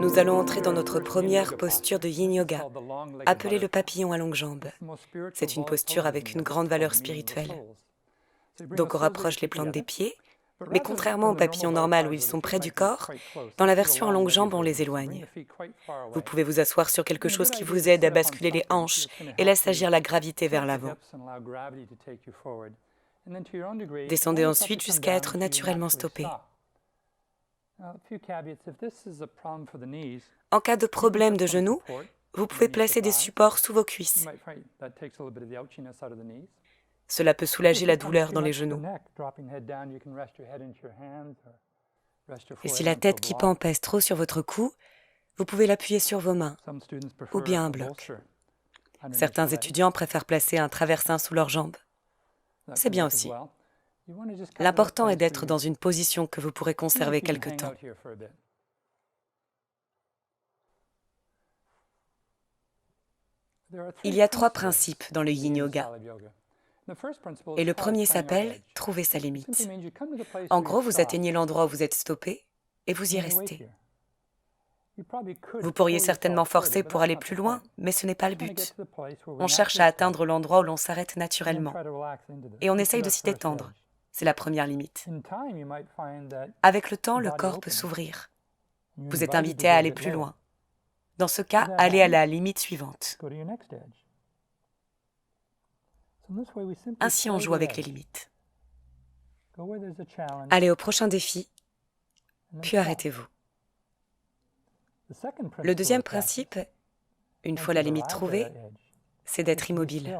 Nous allons entrer dans notre première posture de Yin Yoga, appelée le papillon à longues jambes. C'est une posture avec une grande valeur spirituelle. Donc on rapproche les plantes des pieds, mais contrairement au papillon normal où ils sont près du corps, dans la version en longues jambes, on les éloigne. Vous pouvez vous asseoir sur quelque chose qui vous aide à basculer les hanches et laisse agir la gravité vers l'avant. Descendez ensuite jusqu'à être naturellement stoppé. En cas de problème de genou, vous pouvez placer des supports sous vos cuisses. Cela peut soulager la douleur dans les genoux. Et si la tête qui pend pèse trop sur votre cou, vous pouvez l'appuyer sur vos mains ou bien un bloc. Certains étudiants préfèrent placer un traversin sous leurs jambes. C'est bien aussi. L'important est d'être dans une position que vous pourrez conserver quelque temps. Il y a 3 principes dans le Yin Yoga. Et le premier s'appelle « Trouver sa limite ». En gros, vous atteignez l'endroit où vous êtes stoppé et vous y restez. Vous pourriez certainement forcer pour aller plus loin, mais ce n'est pas le but. On cherche à atteindre l'endroit où l'on s'arrête naturellement. Et on essaye de s'y détendre. C'est la première limite. Avec le temps, le corps peut s'ouvrir. Vous êtes invité à aller plus loin. Dans ce cas, allez à la limite suivante. Ainsi, on joue avec les limites. Allez au prochain défi, puis arrêtez-vous. Le deuxième principe, une fois la limite trouvée, c'est d'être immobile.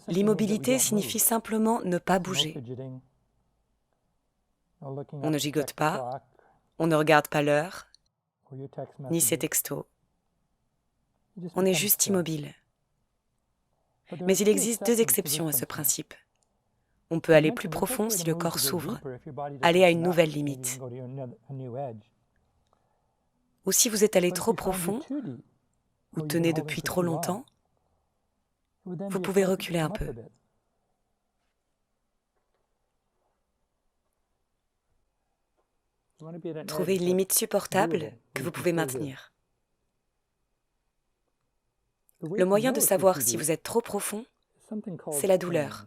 L'immobilité signifie simplement ne pas bouger. On ne gigote pas, on ne regarde pas l'heure, ni ses textos. On est juste immobile. Mais il existe 2 exceptions à ce principe. On peut aller plus profond si le corps s'ouvre, aller à une nouvelle limite. Ou si vous êtes allé trop profond, ou tenez depuis trop longtemps, vous pouvez reculer un peu. Trouvez une limite supportable que vous pouvez maintenir. Le moyen de savoir si vous êtes trop profond, c'est la douleur.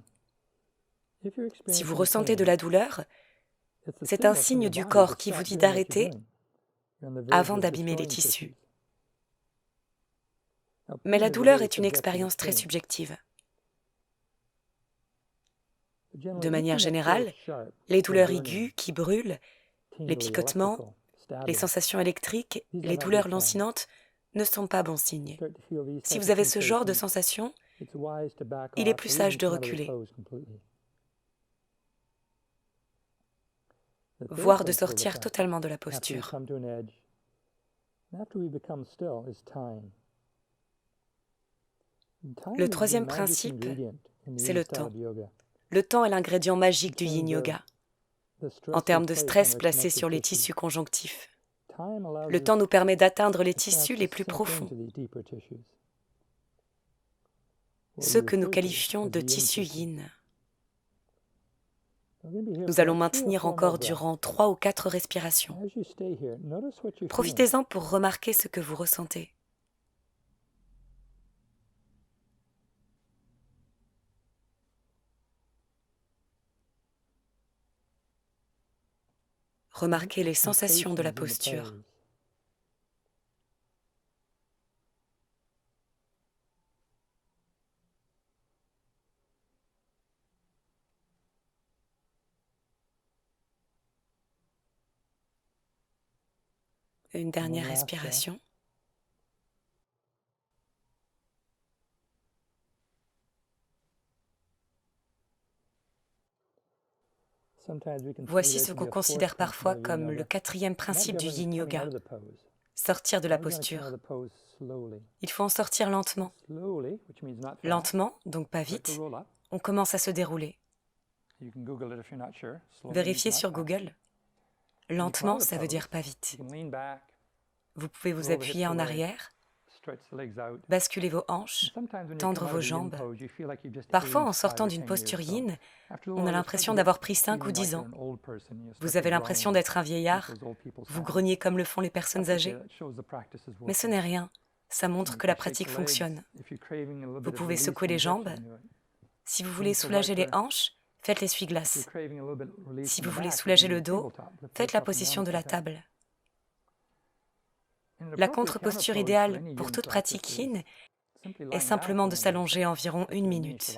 Si vous ressentez de la douleur, c'est un signe du corps qui vous dit d'arrêter avant d'abîmer les tissus. Mais la douleur est une expérience très subjective. De manière générale, les douleurs aiguës qui brûlent, les picotements, les sensations électriques, les douleurs lancinantes ne sont pas bons signes. Si vous avez ce genre de sensation, il est plus sage de reculer, voire de sortir totalement de la posture. Le troisième principe, c'est le temps. Le temps est l'ingrédient magique du Yin Yoga. En termes de stress placé sur les tissus conjonctifs, le temps nous permet d'atteindre les tissus les plus profonds, ceux que nous qualifions de tissus yin. Nous allons maintenir encore durant 3 ou 4 respirations. Profitez-en pour remarquer ce que vous ressentez. Remarquez les sensations de la posture. Une dernière respiration. Voici ce qu'on considère parfois comme le 4e principe du Yin Yoga, sortir de la posture. Il faut en sortir lentement. Lentement, donc pas vite, on commence à se dérouler. Vérifiez sur Google. Lentement, ça veut dire pas vite. Vous pouvez vous appuyer en arrière, Basculez vos hanches, tendre vos jambes. Parfois, en sortant d'une posture yin, on a l'impression d'avoir pris 5 ou 10 ans. Vous avez l'impression d'être un vieillard, vous grognez comme le font les personnes âgées. Mais ce n'est rien, ça montre que la pratique fonctionne. Vous pouvez secouer les jambes. Si vous voulez soulager les hanches, faites l'essuie-glace. Si vous voulez soulager le dos, faites la position de la table. La contre-posture idéale pour toute pratique yin est simplement de s'allonger environ 1 minute.